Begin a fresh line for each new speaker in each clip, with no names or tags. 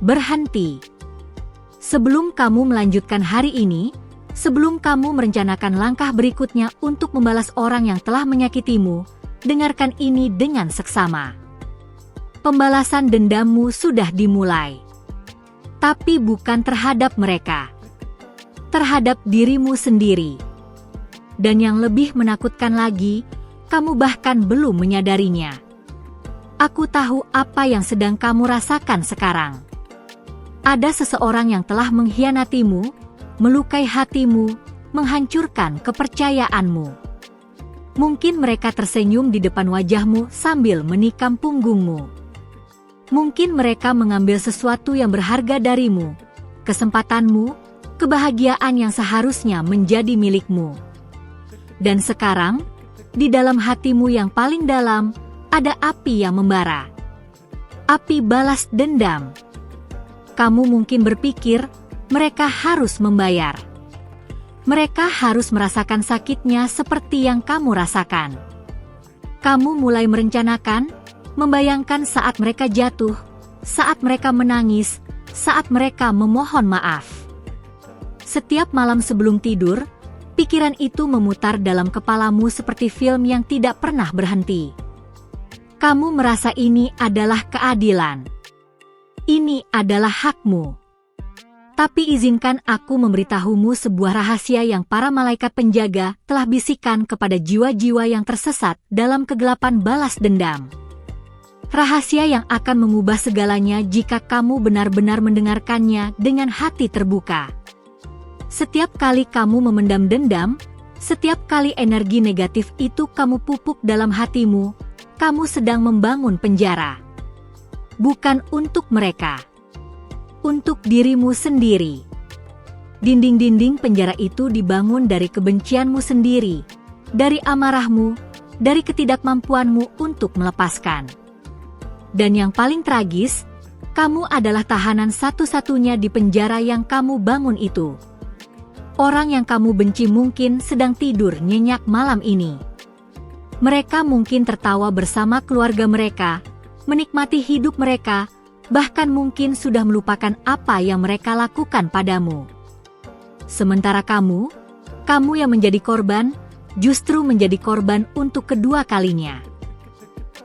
Berhenti. Sebelum kamu melanjutkan hari ini, sebelum kamu merencanakan langkah berikutnya untuk membalas orang yang telah menyakitimu, dengarkan ini dengan seksama. Pembalasan dendammu sudah dimulai. Tapi bukan terhadap mereka. Terhadap dirimu sendiri. Dan yang lebih menakutkan lagi, kamu bahkan belum menyadarinya. Aku tahu apa yang sedang kamu rasakan sekarang. Ada seseorang yang telah mengkhianatimu, melukai hatimu, menghancurkan kepercayaanmu. Mungkin mereka tersenyum di depan wajahmu sambil menikam punggungmu. Mungkin mereka mengambil sesuatu yang berharga darimu, kesempatanmu, kebahagiaan yang seharusnya menjadi milikmu. Dan sekarang, di dalam hatimu yang paling dalam, ada api yang membara. Api balas dendam. Kamu mungkin berpikir, mereka harus membayar. Mereka harus merasakan sakitnya seperti yang kamu rasakan. Kamu mulai merencanakan, membayangkan saat mereka jatuh, saat mereka menangis, saat mereka memohon maaf. Setiap malam sebelum tidur, pikiran itu memutar dalam kepalamu seperti film yang tidak pernah berhenti. Kamu merasa ini adalah keadilan. Ini adalah hakmu. Tapi izinkan aku memberitahumu sebuah rahasia yang para malaikat penjaga telah bisikan kepada jiwa-jiwa yang tersesat dalam kegelapan balas dendam. Rahasia yang akan mengubah segalanya jika kamu benar-benar mendengarkannya dengan hati terbuka. Setiap kali kamu memendam dendam, setiap kali energi negatif itu kamu pupuk dalam hatimu, kamu sedang membangun penjara. Bukan untuk mereka. Untuk dirimu sendiri. Dinding-dinding penjara itu dibangun dari kebencianmu sendiri, dari amarahmu, dari ketidakmampuanmu untuk melepaskan. Dan yang paling tragis, kamu adalah tahanan satu-satunya di penjara yang kamu bangun itu. Orang yang kamu benci mungkin sedang tidur nyenyak malam ini. Mereka mungkin tertawa bersama keluarga mereka, menikmati hidup mereka, bahkan mungkin sudah melupakan apa yang mereka lakukan padamu. Sementara kamu yang menjadi korban, justru menjadi korban untuk kedua kalinya.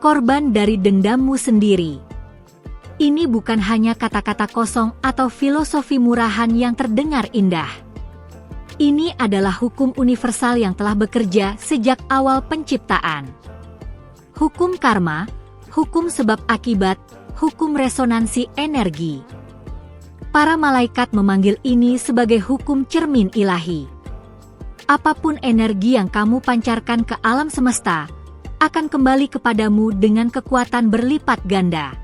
Korban dari dendammu sendiri. Ini bukan hanya kata-kata kosong atau filosofi murahan yang terdengar indah. Ini adalah hukum universal yang telah bekerja sejak awal penciptaan. Hukum karma, hukum sebab akibat, hukum resonansi energi. Para malaikat memanggil ini sebagai hukum cermin ilahi. Apapun energi yang kamu pancarkan ke alam semesta, akan kembali kepadamu dengan kekuatan berlipat ganda.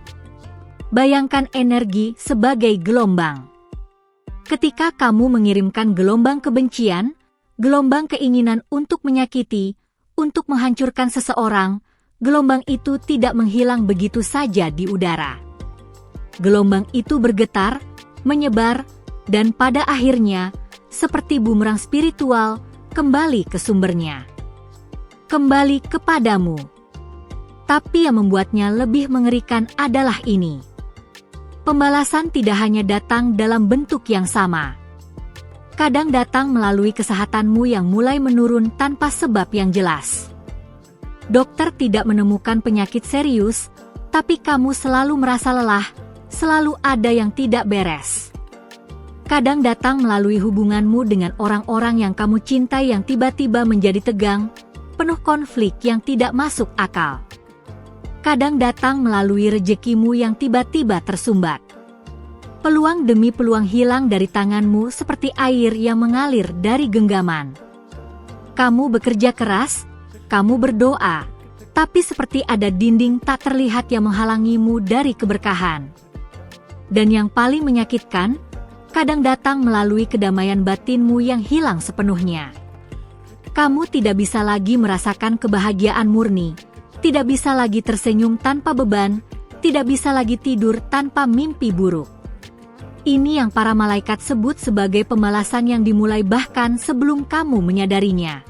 Bayangkan energi sebagai gelombang. Ketika kamu mengirimkan gelombang kebencian, gelombang keinginan untuk menyakiti, untuk menghancurkan seseorang, gelombang itu tidak menghilang begitu saja di udara. Gelombang itu bergetar, menyebar, dan pada akhirnya, seperti bumerang spiritual, kembali ke sumbernya. Kembali kepadamu. Tapi yang membuatnya lebih mengerikan adalah ini. Pembalasan tidak hanya datang dalam bentuk yang sama. Kadang datang melalui kesehatanmu yang mulai menurun tanpa sebab yang jelas. Dokter tidak menemukan penyakit serius, tapi kamu selalu merasa lelah, selalu ada yang tidak beres. Kadang datang melalui hubunganmu dengan orang-orang yang kamu cintai yang tiba-tiba menjadi tegang, penuh konflik yang tidak masuk akal. Kadang datang melalui rezekimu yang tiba-tiba tersumbat. Peluang demi peluang hilang dari tanganmu seperti air yang mengalir dari genggaman. Kamu bekerja keras, kamu berdoa, tapi seperti ada dinding tak terlihat yang menghalangimu dari keberkahan. Dan yang paling menyakitkan, kadang datang melalui kedamaian batinmu yang hilang sepenuhnya. Kamu tidak bisa lagi merasakan kebahagiaan murni, tidak bisa lagi tersenyum tanpa beban, tidak bisa lagi tidur tanpa mimpi buruk. Ini yang para malaikat sebut sebagai pembalasan yang dimulai bahkan sebelum kamu menyadarinya.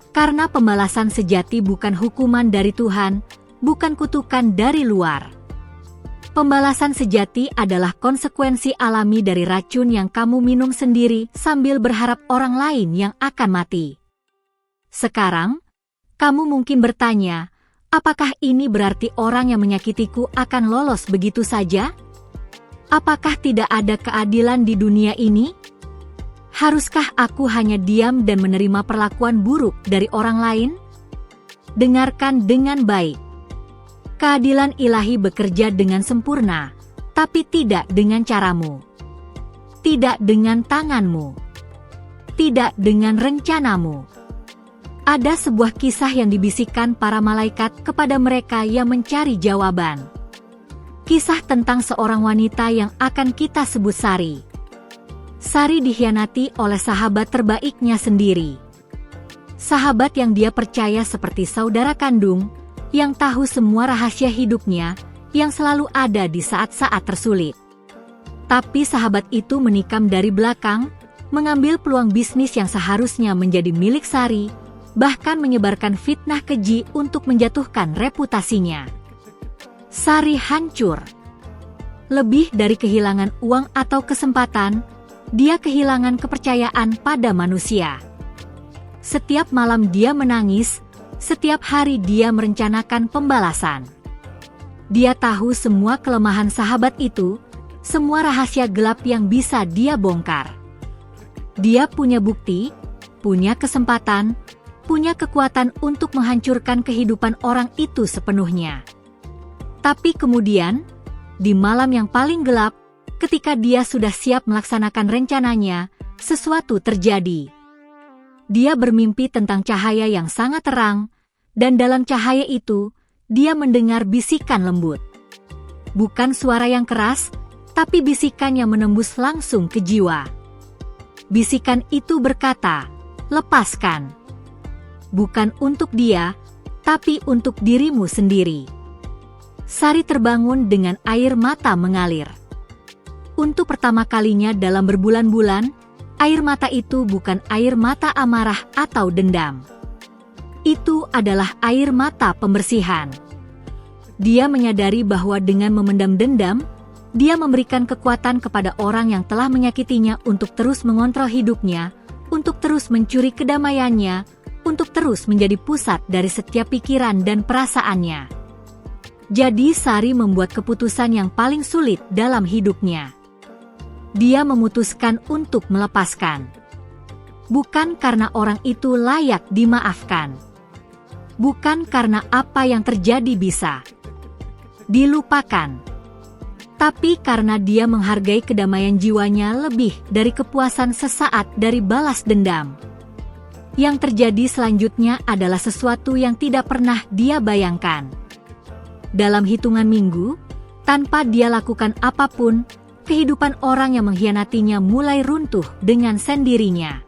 Karena pembalasan sejati bukan hukuman dari Tuhan, bukan kutukan dari luar. Pembalasan sejati adalah konsekuensi alami dari racun yang kamu minum sendiri sambil berharap orang lain yang akan mati. Sekarang, kamu mungkin bertanya, apakah ini berarti orang yang menyakitiku akan lolos begitu saja? Apakah tidak ada keadilan di dunia ini? Haruskah aku hanya diam dan menerima perlakuan buruk dari orang lain? Dengarkan dengan baik. Keadilan ilahi bekerja dengan sempurna, tapi tidak dengan caramu. Tidak dengan tanganmu. Tidak dengan rencanamu. Ada sebuah kisah yang dibisikkan para malaikat kepada mereka yang mencari jawaban. Kisah tentang seorang wanita yang akan kita sebut Sari. Sari dikhianati oleh sahabat terbaiknya sendiri. Sahabat yang dia percaya seperti saudara kandung, yang tahu semua rahasia hidupnya, yang selalu ada di saat-saat tersulit. Tapi sahabat itu menikam dari belakang, mengambil peluang bisnis yang seharusnya menjadi milik Sari, bahkan menyebarkan fitnah keji untuk menjatuhkan reputasinya. Sari hancur. Lebih dari kehilangan uang atau kesempatan, dia kehilangan kepercayaan pada manusia. Setiap malam dia menangis, setiap hari dia merencanakan pembalasan. Dia tahu semua kelemahan sahabat itu, semua rahasia gelap yang bisa dia bongkar. Dia punya bukti, punya kesempatan, punya kekuatan untuk menghancurkan kehidupan orang itu sepenuhnya. Tapi kemudian, di malam yang paling gelap, ketika dia sudah siap melaksanakan rencananya, sesuatu terjadi. Dia bermimpi tentang cahaya yang sangat terang, dan dalam cahaya itu, dia mendengar bisikan lembut. Bukan suara yang keras, tapi bisikan yang menembus langsung ke jiwa. Bisikan itu berkata, "Lepaskan." Bukan untuk dia, tapi untuk dirimu sendiri. Sari terbangun dengan air mata mengalir. Untuk pertama kalinya dalam berbulan-bulan, air mata itu bukan air mata amarah atau dendam. Itu adalah air mata pembersihan. Dia menyadari bahwa dengan memendam dendam, dia memberikan kekuatan kepada orang yang telah menyakitinya untuk terus mengontrol hidupnya, untuk terus mencuri kedamaiannya, untuk terus menjadi pusat dari setiap pikiran dan perasaannya. Jadi Sari membuat keputusan yang paling sulit dalam hidupnya. Dia memutuskan untuk melepaskan. Bukan karena orang itu layak dimaafkan. Bukan karena apa yang terjadi bisa dilupakan. Tapi karena dia menghargai kedamaian jiwanya lebih dari kepuasan sesaat dari balas dendam. Yang terjadi selanjutnya adalah sesuatu yang tidak pernah dia bayangkan. Dalam hitungan minggu, tanpa dia lakukan apapun, kehidupan orang yang mengkhianatinya mulai runtuh dengan sendirinya.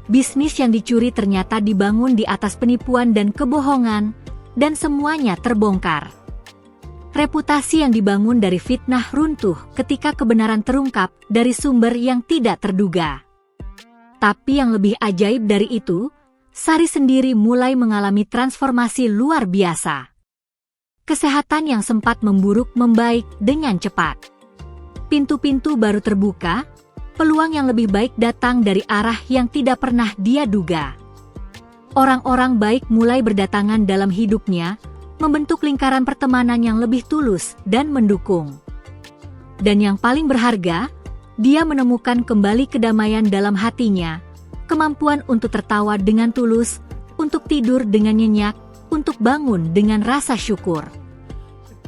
Bisnis yang dicuri ternyata dibangun di atas penipuan dan kebohongan, dan semuanya terbongkar. Reputasi yang dibangun dari fitnah runtuh ketika kebenaran terungkap dari sumber yang tidak terduga. Tapi yang lebih ajaib dari itu, Sari sendiri mulai mengalami transformasi luar biasa. Kesehatan yang sempat memburuk membaik dengan cepat. Pintu-pintu baru terbuka, peluang yang lebih baik datang dari arah yang tidak pernah dia duga. Orang-orang baik mulai berdatangan dalam hidupnya, membentuk lingkaran pertemanan yang lebih tulus dan mendukung. Dan yang paling berharga, dia menemukan kembali kedamaian dalam hatinya, kemampuan untuk tertawa dengan tulus, untuk tidur dengan nyenyak, untuk bangun dengan rasa syukur.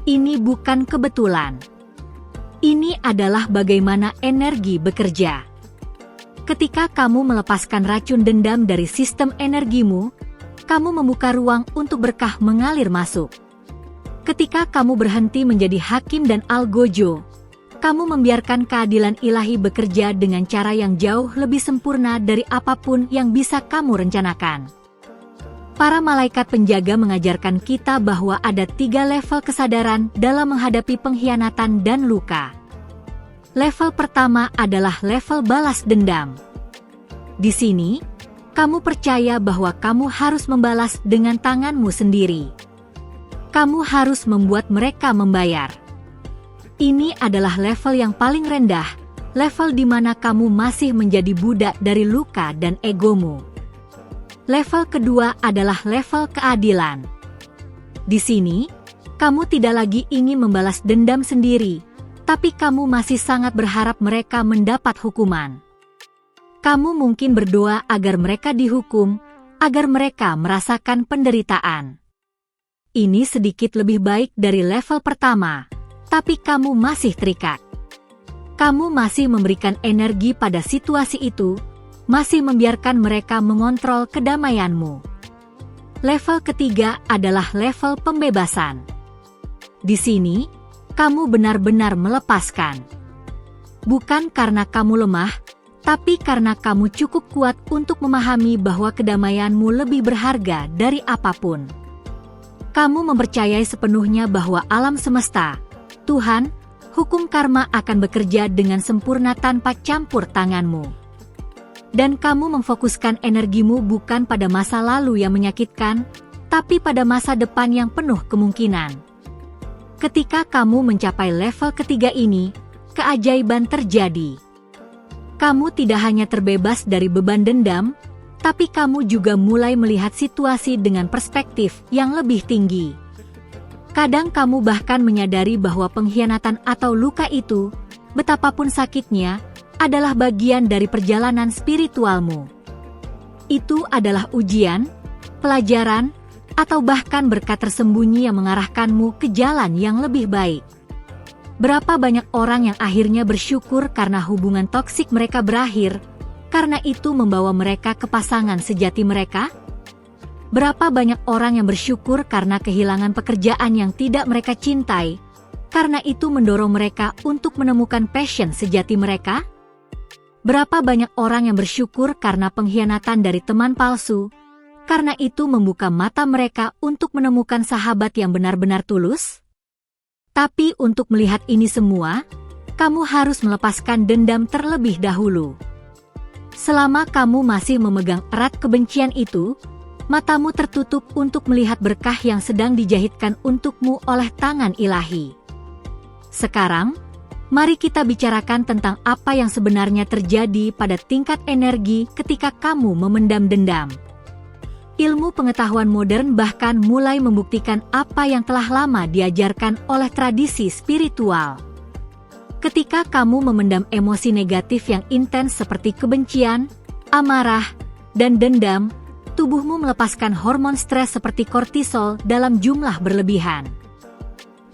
Ini bukan kebetulan. Ini adalah bagaimana energi bekerja. Ketika kamu melepaskan racun dendam dari sistem energimu, kamu membuka ruang untuk berkah mengalir masuk. Ketika kamu berhenti menjadi hakim dan algojo, kamu membiarkan keadilan ilahi bekerja dengan cara yang jauh lebih sempurna dari apapun yang bisa kamu rencanakan. Para malaikat penjaga mengajarkan kita bahwa ada 3 level kesadaran dalam menghadapi pengkhianatan dan luka. Level pertama adalah level balas dendam. Di sini, kamu percaya bahwa kamu harus membalas dengan tanganmu sendiri. Kamu harus membuat mereka membayar. Ini adalah level yang paling rendah, level di mana kamu masih menjadi budak dari luka dan egomu. Level kedua adalah level keadilan. Di sini, kamu tidak lagi ingin membalas dendam sendiri, tapi kamu masih sangat berharap mereka mendapat hukuman. Kamu mungkin berdoa agar mereka dihukum, agar mereka merasakan penderitaan. Ini sedikit lebih baik dari level pertama, tapi kamu masih terikat. Kamu masih memberikan energi pada situasi itu, masih membiarkan mereka mengontrol kedamaianmu. Level ketiga adalah level pembebasan. Di sini, kamu benar-benar melepaskan. Bukan karena kamu lemah, tapi karena kamu cukup kuat untuk memahami bahwa kedamaianmu lebih berharga dari apapun. Kamu mempercayai sepenuhnya bahwa alam semesta, Tuhan, hukum karma akan bekerja dengan sempurna tanpa campur tanganmu. Dan kamu memfokuskan energimu bukan pada masa lalu yang menyakitkan, tapi pada masa depan yang penuh kemungkinan. Ketika kamu mencapai level ketiga ini, keajaiban terjadi. Kamu tidak hanya terbebas dari beban dendam, tapi kamu juga mulai melihat situasi dengan perspektif yang lebih tinggi. Kadang kamu bahkan menyadari bahwa pengkhianatan atau luka itu, betapapun sakitnya, adalah bagian dari perjalanan spiritualmu. Itu adalah ujian, pelajaran, atau bahkan berkat tersembunyi yang mengarahkanmu ke jalan yang lebih baik. Berapa banyak orang yang akhirnya bersyukur karena hubungan toksik mereka berakhir, karena itu membawa mereka ke pasangan sejati mereka? Berapa banyak orang yang bersyukur karena kehilangan pekerjaan yang tidak mereka cintai, karena itu mendorong mereka untuk menemukan passion sejati mereka? Berapa banyak orang yang bersyukur karena pengkhianatan dari teman palsu, karena itu membuka mata mereka untuk menemukan sahabat yang benar-benar tulus? Tapi untuk melihat ini semua, kamu harus melepaskan dendam terlebih dahulu. Selama kamu masih memegang erat kebencian itu, matamu tertutup untuk melihat berkah yang sedang dijahitkan untukmu oleh tangan ilahi. Sekarang, mari kita bicarakan tentang apa yang sebenarnya terjadi pada tingkat energi ketika kamu memendam dendam. Ilmu pengetahuan modern bahkan mulai membuktikan apa yang telah lama diajarkan oleh tradisi spiritual. Ketika kamu memendam emosi negatif yang intens seperti kebencian, amarah, dan dendam, tubuhmu melepaskan hormon stres seperti kortisol dalam jumlah berlebihan.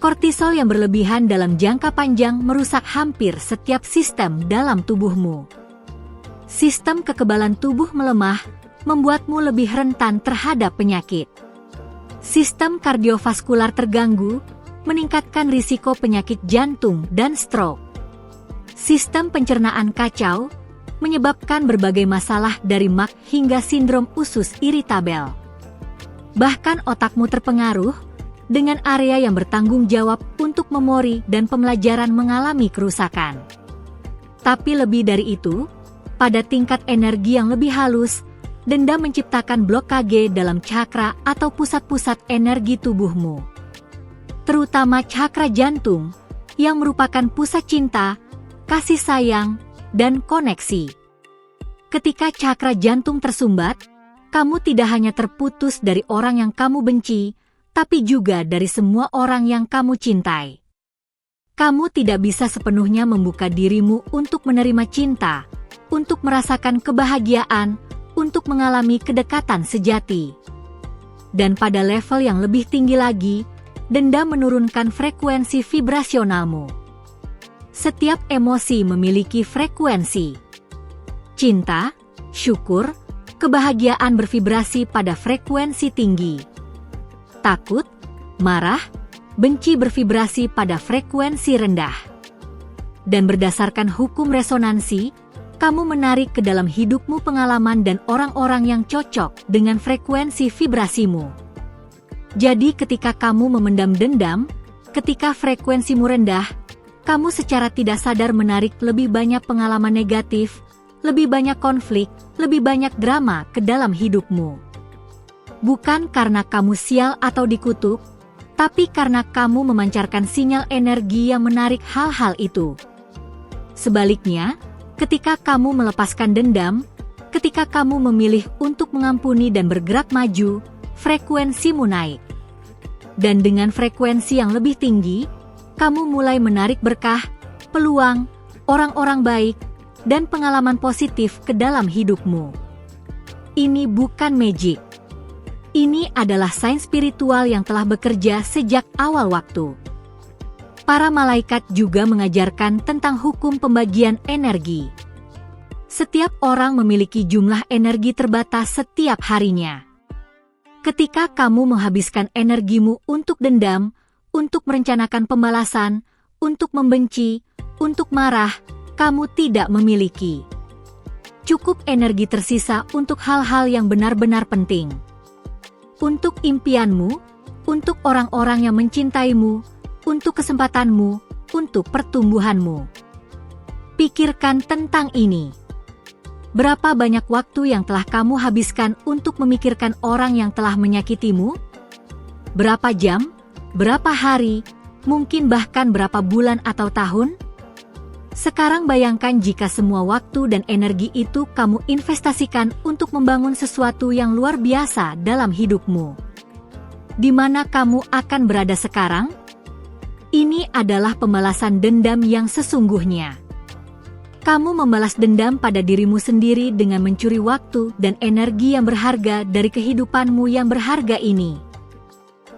Kortisol yang berlebihan dalam jangka panjang merusak hampir setiap sistem dalam tubuhmu. Sistem kekebalan tubuh melemah, membuatmu lebih rentan terhadap penyakit. Sistem kardiovaskular terganggu, meningkatkan risiko penyakit jantung dan stroke. Sistem pencernaan kacau, menyebabkan berbagai masalah dari MAC hingga sindrom usus iritabel. Bahkan otakmu terpengaruh, dengan area yang bertanggung jawab untuk memori dan pembelajaran mengalami kerusakan. Tapi lebih dari itu, pada tingkat energi yang lebih halus, dendam menciptakan blokade dalam cakra atau pusat-pusat energi tubuhmu. Terutama cakra jantung, yang merupakan pusat cinta, kasih sayang, dan koneksi. Ketika cakra jantung tersumbat, kamu tidak hanya terputus dari orang yang kamu benci, tapi juga dari semua orang yang kamu cintai. Kamu tidak bisa sepenuhnya membuka dirimu untuk menerima cinta, untuk merasakan kebahagiaan, untuk mengalami kedekatan sejati. Dan pada level yang lebih tinggi lagi, dendam menurunkan frekuensi vibrasionalmu. Setiap emosi memiliki frekuensi. Cinta, syukur, kebahagiaan bervibrasi pada frekuensi tinggi. Takut, marah, benci bervibrasi pada frekuensi rendah. Dan berdasarkan hukum resonansi, kamu menarik ke dalam hidupmu pengalaman dan orang-orang yang cocok dengan frekuensi vibrasimu. Jadi ketika kamu memendam dendam, ketika frekuensimu rendah, kamu secara tidak sadar menarik lebih banyak pengalaman negatif, lebih banyak konflik, lebih banyak drama ke dalam hidupmu. Bukan karena kamu sial atau dikutuk, tapi karena kamu memancarkan sinyal energi yang menarik hal-hal itu. Sebaliknya, ketika kamu melepaskan dendam, ketika kamu memilih untuk mengampuni dan bergerak maju, frekuensimu naik. Dan dengan frekuensi yang lebih tinggi, kamu mulai menarik berkah, peluang, orang-orang baik, dan pengalaman positif ke dalam hidupmu. Ini bukan magic. Ini adalah sains spiritual yang telah bekerja sejak awal waktu. Para malaikat juga mengajarkan tentang hukum pembagian energi. Setiap orang memiliki jumlah energi terbatas setiap harinya. Ketika kamu menghabiskan energimu untuk dendam, untuk merencanakan pembalasan, untuk membenci, untuk marah, kamu tidak memiliki cukup energi tersisa untuk hal-hal yang benar-benar penting. Untuk impianmu, untuk orang-orang yang mencintaimu, untuk kesempatanmu, untuk pertumbuhanmu. Pikirkan tentang ini. Berapa banyak waktu yang telah kamu habiskan untuk memikirkan orang yang telah menyakitimu? Berapa jam? Berapa hari? Mungkin bahkan berapa bulan atau tahun? Sekarang bayangkan jika semua waktu dan energi itu kamu investasikan untuk membangun sesuatu yang luar biasa dalam hidupmu. Di mana kamu akan berada sekarang? Ini adalah pembalasan dendam yang sesungguhnya. Kamu membalas dendam pada dirimu sendiri dengan mencuri waktu dan energi yang berharga dari kehidupanmu yang berharga ini.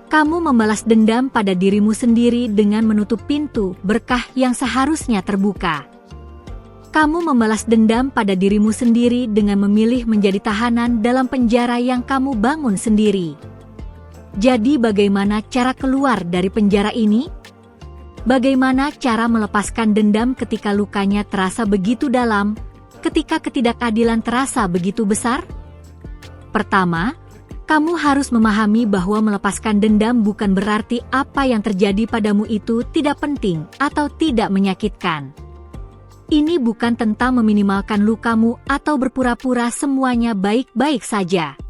Kamu membalas dendam pada dirimu sendiri dengan menutup pintu berkah yang seharusnya terbuka. Kamu membalas dendam pada dirimu sendiri dengan memilih menjadi tahanan dalam penjara yang kamu bangun sendiri. Jadi bagaimana cara keluar dari penjara ini? Bagaimana cara melepaskan dendam ketika lukanya terasa begitu dalam, ketika ketidakadilan terasa begitu besar? Pertama, kamu harus memahami bahwa melepaskan dendam bukan berarti apa yang terjadi padamu itu tidak penting atau tidak menyakitkan. Ini bukan tentang meminimalkan lukamu atau berpura-pura semuanya baik-baik saja.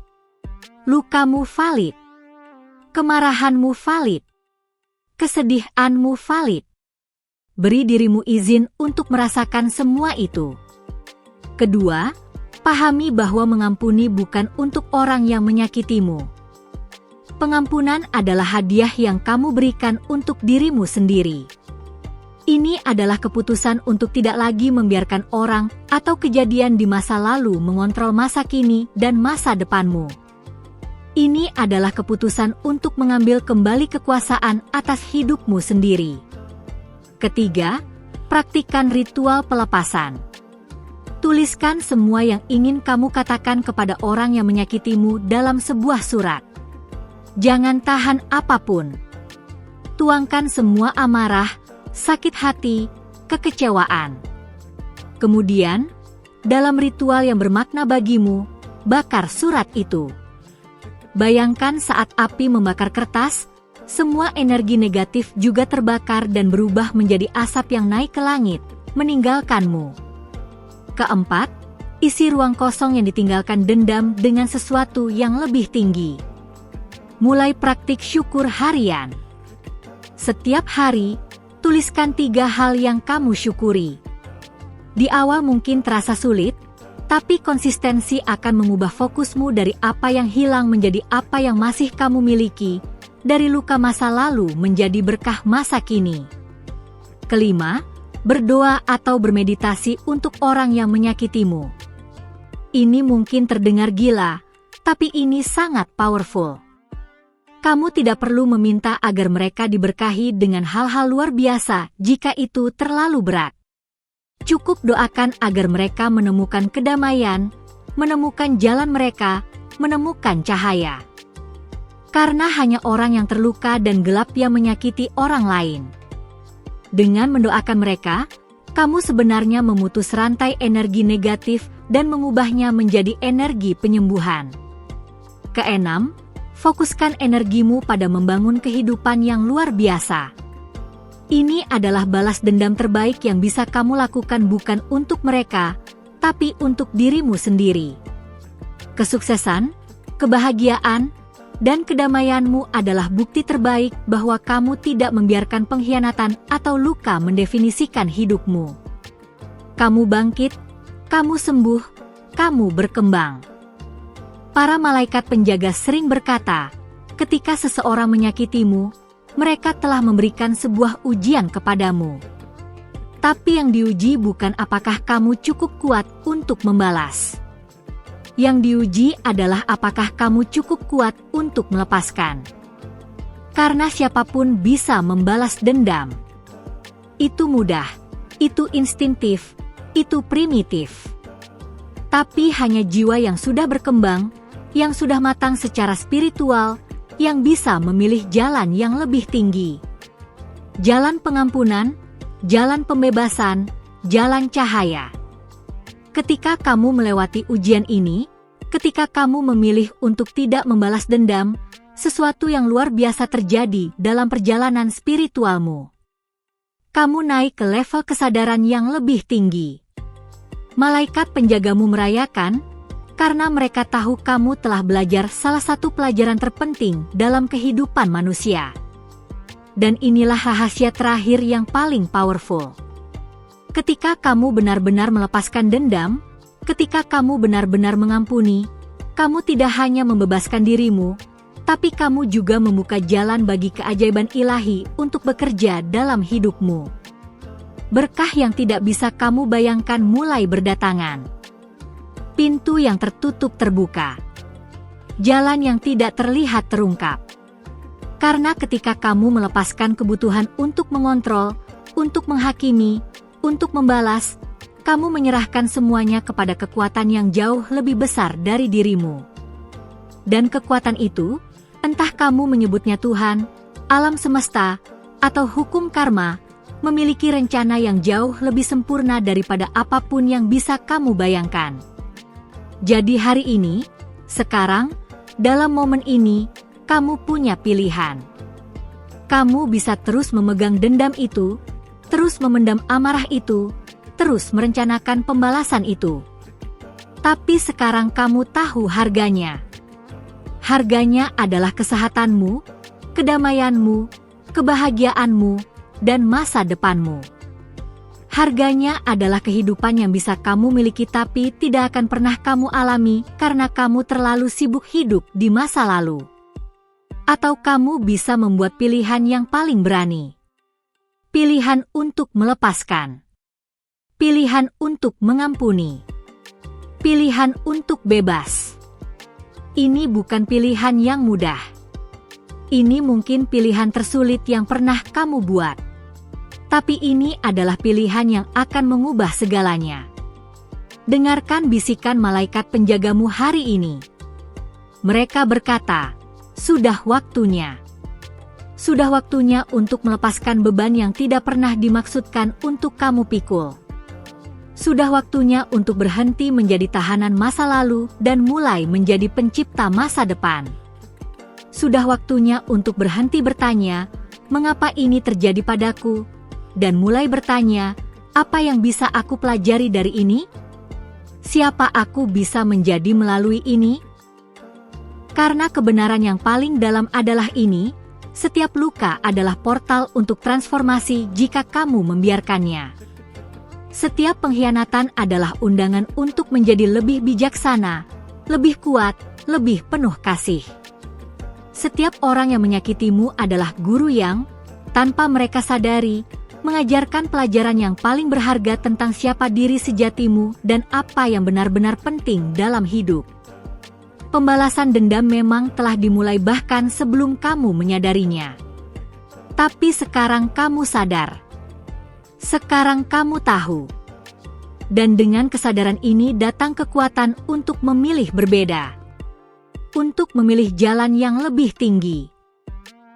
Lukamu valid. Kemarahanmu valid. Kesedihanmu valid. Beri dirimu izin untuk merasakan semua itu. Kedua, pahami bahwa mengampuni bukan untuk orang yang menyakitimu. Pengampunan adalah hadiah yang kamu berikan untuk dirimu sendiri. Ini adalah keputusan untuk tidak lagi membiarkan orang atau kejadian di masa lalu mengontrol masa kini dan masa depanmu. Ini adalah keputusan untuk mengambil kembali kekuasaan atas hidupmu sendiri. Ketiga, praktikkan ritual pelepasan. Tuliskan semua yang ingin kamu katakan kepada orang yang menyakitimu dalam sebuah surat. Jangan tahan apapun. Tuangkan semua amarah, sakit hati, kekecewaan. Kemudian, dalam ritual yang bermakna bagimu, bakar surat itu. Bayangkan saat api membakar kertas, semua energi negatif juga terbakar dan berubah menjadi asap yang naik ke langit, meninggalkanmu. Keempat, isi ruang kosong yang ditinggalkan dendam dengan sesuatu yang lebih tinggi. Mulai praktik syukur harian. Setiap hari, tuliskan 3 hal yang kamu syukuri. Di awal mungkin terasa sulit, tapi konsistensi akan mengubah fokusmu dari apa yang hilang menjadi apa yang masih kamu miliki, dari luka masa lalu menjadi berkah masa kini. Kelima, berdoa atau bermeditasi untuk orang yang menyakitimu. Ini mungkin terdengar gila, tapi ini sangat powerful. Kamu tidak perlu meminta agar mereka diberkahi dengan hal-hal luar biasa jika itu terlalu berat. Cukup doakan agar mereka menemukan kedamaian, menemukan jalan mereka, menemukan cahaya. Karena hanya orang yang terluka dan gelap yang menyakiti orang lain. Dengan mendoakan mereka, kamu sebenarnya memutus rantai energi negatif dan mengubahnya menjadi energi penyembuhan. Keenam, fokuskan energimu pada membangun kehidupan yang luar biasa. Ini adalah balas dendam terbaik yang bisa kamu lakukan bukan untuk mereka, tapi untuk dirimu sendiri. Kesuksesan, kebahagiaan, Dan kedamaianmu adalah bukti terbaik bahwa kamu tidak membiarkan pengkhianatan atau luka mendefinisikan hidupmu. Kamu bangkit, kamu sembuh, kamu berkembang. Para malaikat penjaga sering berkata, ketika seseorang menyakitimu, mereka telah memberikan sebuah ujian kepadamu. Tapi yang diuji bukan apakah kamu cukup kuat untuk membalas. Yang diuji adalah apakah kamu cukup kuat untuk melepaskan. Karena siapapun bisa membalas dendam. Itu mudah, itu instintif, itu primitif. Tapi hanya jiwa yang sudah berkembang, yang sudah matang secara spiritual, yang bisa memilih jalan yang lebih tinggi. Jalan pengampunan, jalan pembebasan, jalan cahaya. Ketika kamu melewati ujian ini, ketika kamu memilih untuk tidak membalas dendam, sesuatu yang luar biasa terjadi dalam perjalanan spiritualmu. Kamu naik ke level kesadaran yang lebih tinggi. Malaikat penjagamu merayakan, karena mereka tahu kamu telah belajar salah satu pelajaran terpenting dalam kehidupan manusia. Dan inilah rahasia terakhir yang paling powerful. Ketika kamu benar-benar melepaskan dendam, ketika kamu benar-benar mengampuni, kamu tidak hanya membebaskan dirimu, tapi kamu juga membuka jalan bagi keajaiban ilahi untuk bekerja dalam hidupmu. Berkah yang tidak bisa kamu bayangkan mulai berdatangan. Pintu yang tertutup terbuka. Jalan yang tidak terlihat terungkap. Karena ketika kamu melepaskan kebutuhan untuk mengontrol, untuk menghakimi, untuk membalas, kamu menyerahkan semuanya kepada kekuatan yang jauh lebih besar dari dirimu. Dan kekuatan itu, entah kamu menyebutnya Tuhan, alam semesta, atau hukum karma, memiliki rencana yang jauh lebih sempurna daripada apapun yang bisa kamu bayangkan. Jadi hari ini, sekarang, dalam momen ini, kamu punya pilihan. Kamu bisa terus memegang dendam itu, terus memendam amarah itu, terus merencanakan pembalasan itu. Tapi sekarang kamu tahu harganya. Harganya adalah kesehatanmu, kedamaianmu, kebahagiaanmu, dan masa depanmu. Harganya adalah kehidupan yang bisa kamu miliki tapi tidak akan pernah kamu alami karena kamu terlalu sibuk hidup di masa lalu. Atau kamu bisa membuat pilihan yang paling berani. Pilihan untuk melepaskan. Pilihan untuk mengampuni. Pilihan untuk bebas. Ini bukan pilihan yang mudah. Ini mungkin pilihan tersulit yang pernah kamu buat. Tapi ini adalah pilihan yang akan mengubah segalanya. Dengarkan bisikan malaikat penjagamu hari ini. Mereka berkata, sudah waktunya. Sudah waktunya untuk melepaskan beban yang tidak pernah dimaksudkan untuk kamu pikul. Sudah waktunya untuk berhenti menjadi tahanan masa lalu dan mulai menjadi pencipta masa depan. Sudah waktunya untuk berhenti bertanya, mengapa ini terjadi padaku? Dan mulai bertanya, apa yang bisa aku pelajari dari ini? Siapa aku bisa menjadi melalui ini? Karena kebenaran yang paling dalam adalah ini, setiap luka adalah portal untuk transformasi jika kamu membiarkannya. Setiap pengkhianatan adalah undangan untuk menjadi lebih bijaksana, lebih kuat, lebih penuh kasih. Setiap orang yang menyakitimu adalah guru yang, tanpa mereka sadari, mengajarkan pelajaran yang paling berharga tentang siapa diri sejatimu dan apa yang benar-benar penting dalam hidup. Pembalasan dendam memang telah dimulai bahkan sebelum kamu menyadarinya. Tapi sekarang kamu sadar. Sekarang kamu tahu. Dan dengan kesadaran ini datang kekuatan untuk memilih berbeda. Untuk memilih jalan yang lebih tinggi.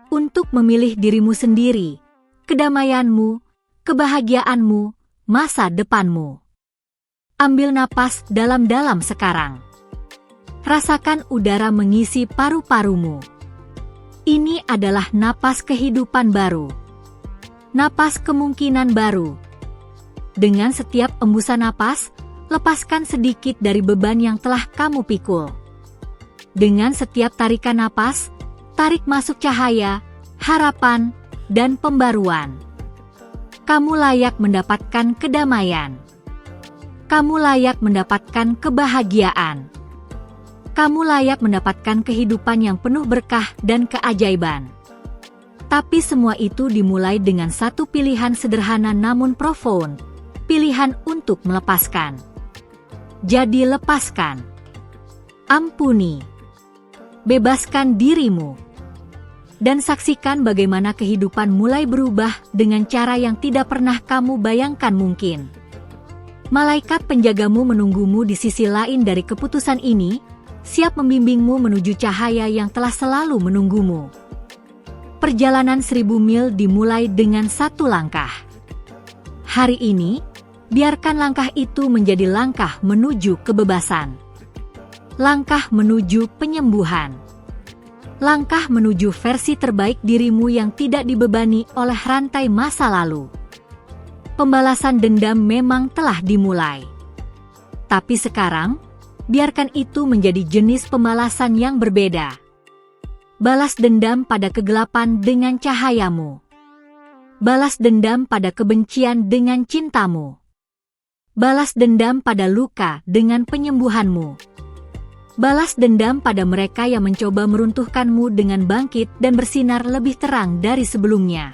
Untuk memilih dirimu sendiri, kedamaianmu, kebahagiaanmu, masa depanmu. Ambil napas dalam-dalam sekarang. Rasakan udara mengisi paru-parumu. Ini adalah napas kehidupan baru. Napas kemungkinan baru. Dengan setiap embusan napas, lepaskan sedikit dari beban yang telah kamu pikul. Dengan setiap tarikan napas, tarik masuk cahaya, harapan, dan pembaruan. Kamu layak mendapatkan kedamaian. Kamu layak mendapatkan kebahagiaan. Kamu layak mendapatkan kehidupan yang penuh berkah dan keajaiban. Tapi semua itu dimulai dengan satu pilihan sederhana namun profound, pilihan untuk melepaskan. Jadi lepaskan. Ampuni. Bebaskan dirimu. Dan saksikan bagaimana kehidupan mulai berubah dengan cara yang tidak pernah kamu bayangkan mungkin. Malaikat penjagamu menunggumu di sisi lain dari keputusan ini, siap membimbingmu menuju cahaya yang telah selalu menunggumu. Perjalanan 1000 mil dimulai dengan satu langkah. Hari ini, biarkan langkah itu menjadi langkah menuju kebebasan. Langkah menuju penyembuhan. Langkah menuju versi terbaik dirimu yang tidak dibebani oleh rantai masa lalu. Pembalasan dendam memang telah dimulai. Tapi sekarang, biarkan itu menjadi jenis pembalasan yang berbeda. Balas dendam pada kegelapan dengan cahayamu. Balas dendam pada kebencian dengan cintamu. Balas dendam pada luka dengan penyembuhanmu. Balas dendam pada mereka yang mencoba meruntuhkanmu dengan bangkit dan bersinar lebih terang dari sebelumnya.